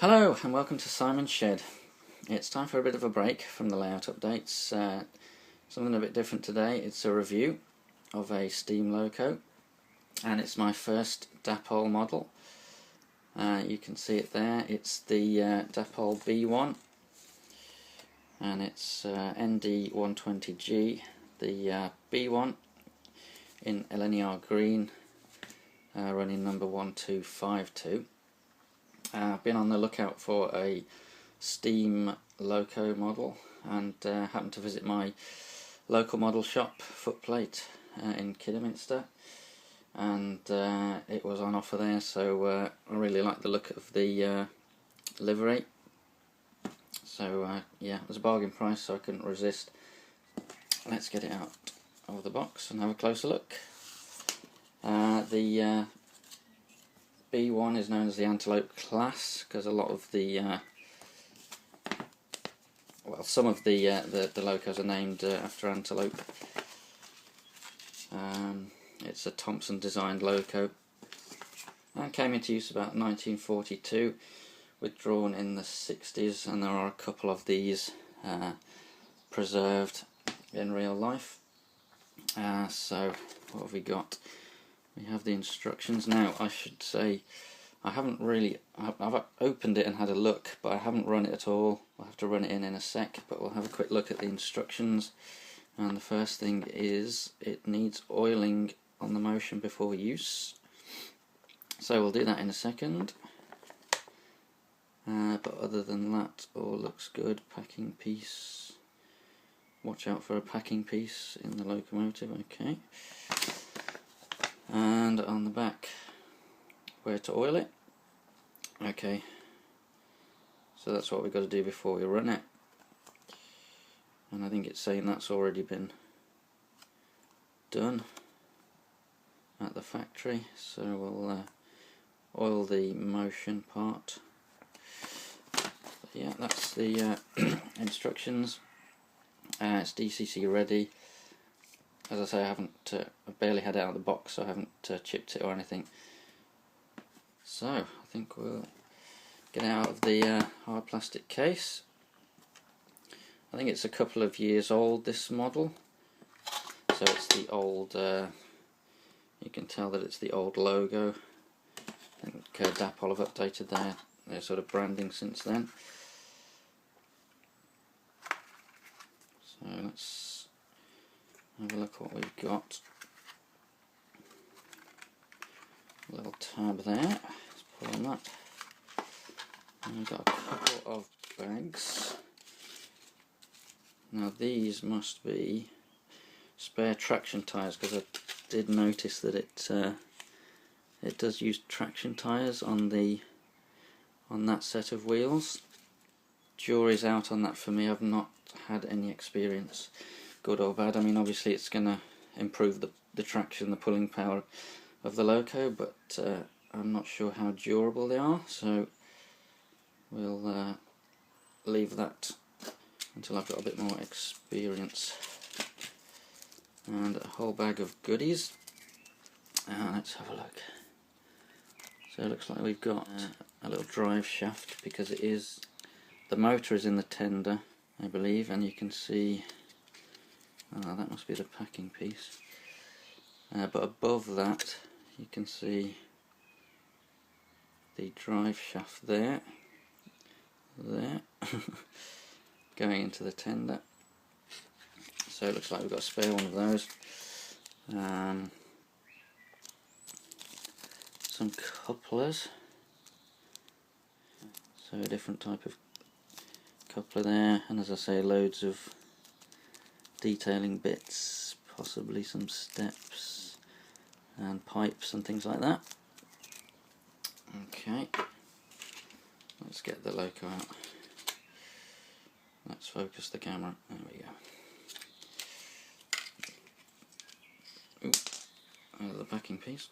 Hello and welcome to Simon's Shed. It's time for a bit of a break from the layout updates. Something a bit different today. It's a review of a steam loco, and it's my first Dapol model. You can see it there. It's the Dapol B1, and it's ND120G. The B1 in LNER green, running number 1252. I've been on the lookout for a steam loco model, and happened to visit my local model shop, Footplate, in Kidderminster, and it was on offer there, so I really like the look of the livery. So yeah, it was a bargain price, so I couldn't resist. Let's get it out of the box and have a closer look. The B1 is known as the Antelope Class because a lot of the some of the locos are named after antelope. It's a Thompson designed loco and came into use about 1942, withdrawn in the 60s, and there are a couple of these preserved in real life. So what have we got? We have the instructions. Now, I should say I haven't really, I've opened it and had a look, but I haven't run it at all. I'll have to run it in a sec, but we'll have a quick look at the instructions. And the first thing is it needs oiling on the motion before use, so we'll do that in a second. But other than that, all looks good. Packing piece, watch out for a packing piece in the locomotive. Okay. And on the back, where to oil it. Okay, so that's what we've got to do before we run it, and I think it's saying that's already been done at the factory, so we'll oil the motion part. But yeah, that's the instructions. It's DCC ready. As I say, I barely had it out of the box, so I haven't chipped it or anything. So I think we'll get it out of the hard plastic case. I think it's a couple of years old, this model, so it's the old, you can tell that it's the old logo. I think Dapol have updated their sort of branding since then. So let's have a look what we've got. A little tab there, let's pull on that. And we've got a couple of bags. Now these must be spare traction tyres, because I did notice that it does use traction tyres on that set of wheels. Jury's out on that for me. I've not had any experience, good or bad. I mean, obviously it's going to improve the traction, the pulling power of the loco, but I'm not sure how durable they are, so we'll leave that until I've got a bit more experience. And a whole bag of goodies. Let's have a look. So it looks like we've got a little drive shaft, because the motor is in the tender, I believe, and you can see, that must be the packing piece. But above that you can see the drive shaft there going into the tender. So it looks like we've got a spare one of those. Some couplers, so a different type of coupler there, and as I say, loads of detailing bits, possibly some steps and pipes and things like that. Okay, let's get the loco out. Let's focus the camera. There we go. Ooh, out of the packing piece.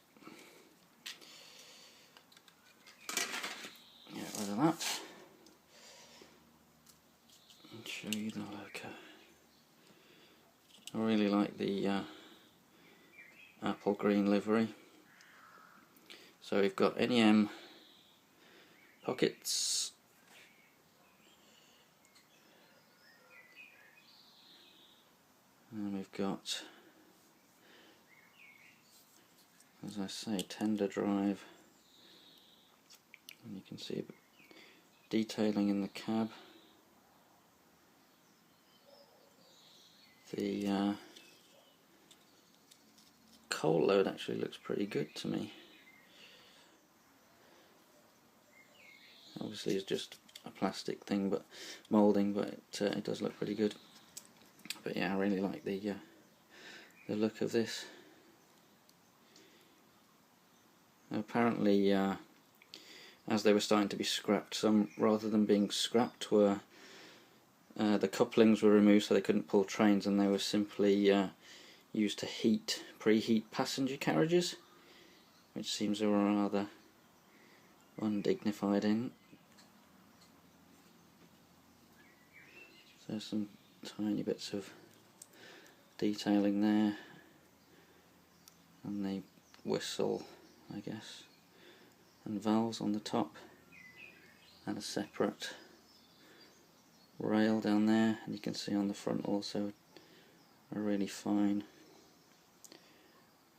Get rid of that and show you the loco. I really like the apple green livery. So we've got NEM pockets, And we've got, as I say, tender drive, and you can see detailing in the cab. The coal load actually looks pretty good to me. Obviously it's just a plastic thing, but moulding, but it does look pretty good. But yeah, I really like the look of this. Apparently, as they were starting to be scrapped, some, rather than being scrapped, were the couplings were removed so they couldn't pull trains, and they were simply used to preheat passenger carriages, which seems a rather undignified end. So some tiny bits of detailing there, and the whistle, I guess, and valves on the top, and a separate rail down there, and you can see on the front also a really fine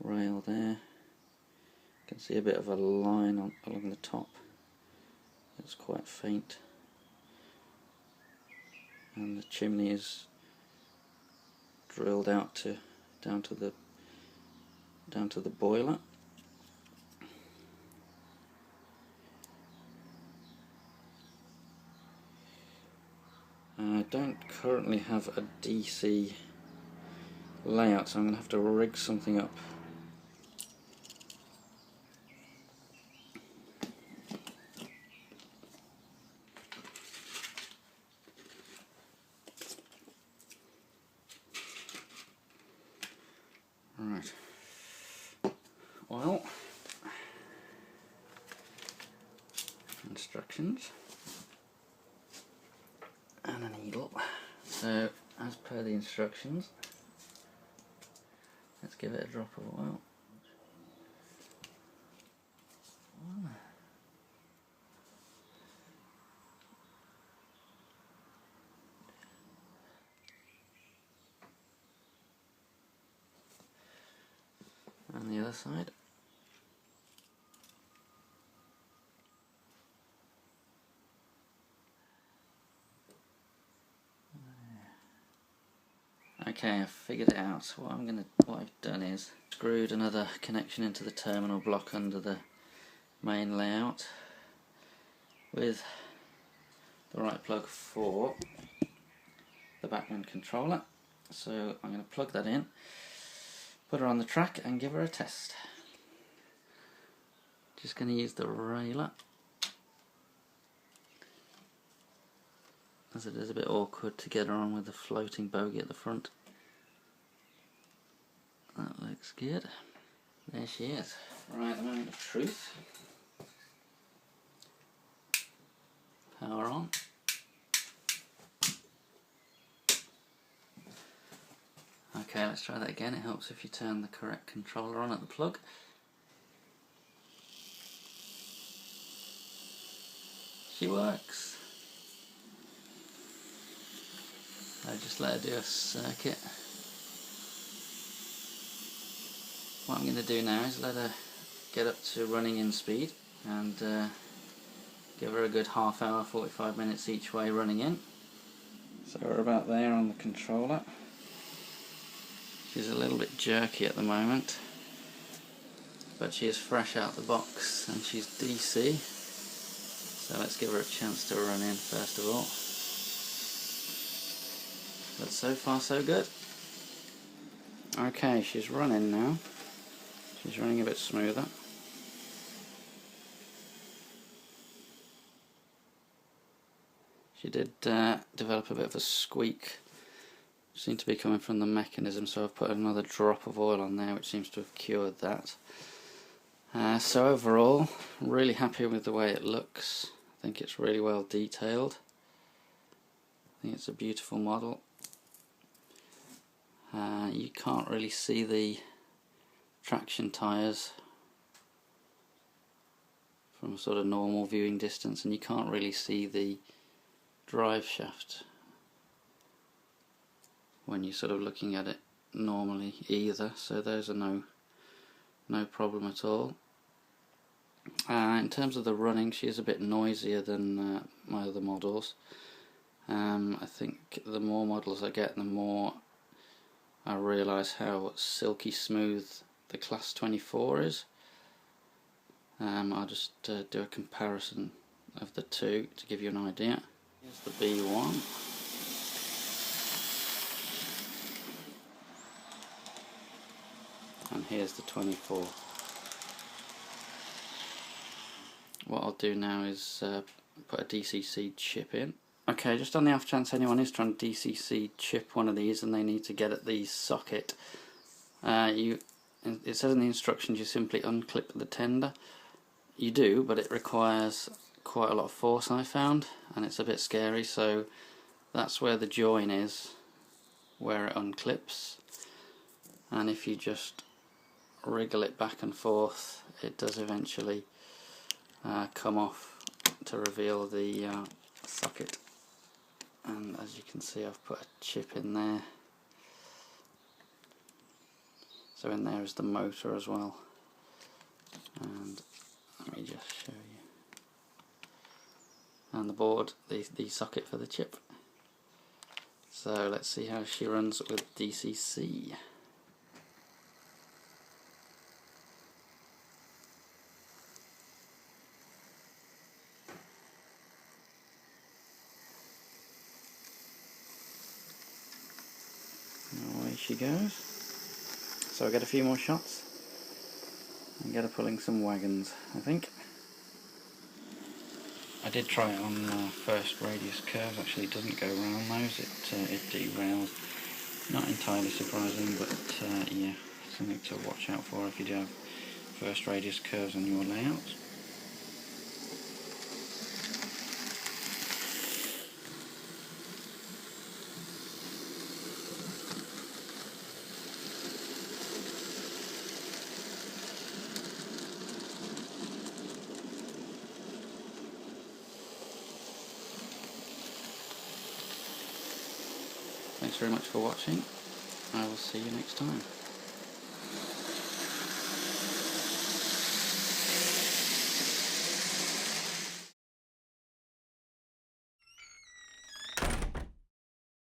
rail there. You can see a bit of a line along the top, it's quite faint, and the chimney is drilled out down to the boiler. I don't currently have a DC layout, so I'm going to have to rig something up. Right, oil, instructions, and a needle. So, as per the instructions, let's give it a drop of oil. And the other side. Okay, I've figured it out. So what I've done is screwed another connection into the terminal block under the main layout with the right plug for the backman controller. So I'm going to plug that in, put her on the track and give her a test. Just going to use the railer, as it is a bit awkward to get her on with the floating bogie at the front. That looks good. There she is. Right, the moment of truth. Power on. Okay, let's try that again. It helps if you turn the correct controller on at the plug. She works. I just let her do a circuit. What I'm going to do now is let her get up to running in speed and give her a good half hour, 45 minutes each way running in. So we're about there on the controller. She's a little bit jerky at the moment, but she is fresh out the box and she's DC. So let's give her a chance to run in first of all. But so far so good. Okay, she's running now. She's running a bit smoother. She did develop a bit of a squeak. Seemed to be coming from the mechanism, so I've put another drop of oil on there, which seems to have cured that. So overall, I'm really happy with the way it looks. I think it's really well detailed. I think it's a beautiful model. You can't really see the traction tyres from a sort of normal viewing distance, and you can't really see the drive shaft, when you're sort of looking at it normally either, so those are no problem at all. In terms of the running, she is a bit noisier than my other models. I think the more models I get, the more I realise how silky smooth the Class 24 is. I'll just do a comparison of the two to give you an idea. Here's the B1. And here's the 24. What I'll do now is put a DCC chip in. Okay, just on the off chance anyone is trying to DCC chip one of these and they need to get at the socket, it says in the instructions you simply unclip the tender. You do, but it requires quite a lot of force, I found, and it's a bit scary, so that's where the join is, where it unclips, and if you just wriggle it back and forth, it does eventually come off to reveal the socket. And as you can see, I've put a chip in there, so in there is the motor as well. And let me just show you, and the board, the socket for the chip. So let's see how she runs with DCC. Away she goes. So I get a few more shots and get her pulling some wagons, I think. I did try it on first radius curves. Actually it doesn't go around those, it derails. Not entirely surprising, but yeah, something to watch out for if you do have first radius curves on your layouts. Thanks very much for watching. I will see you next time.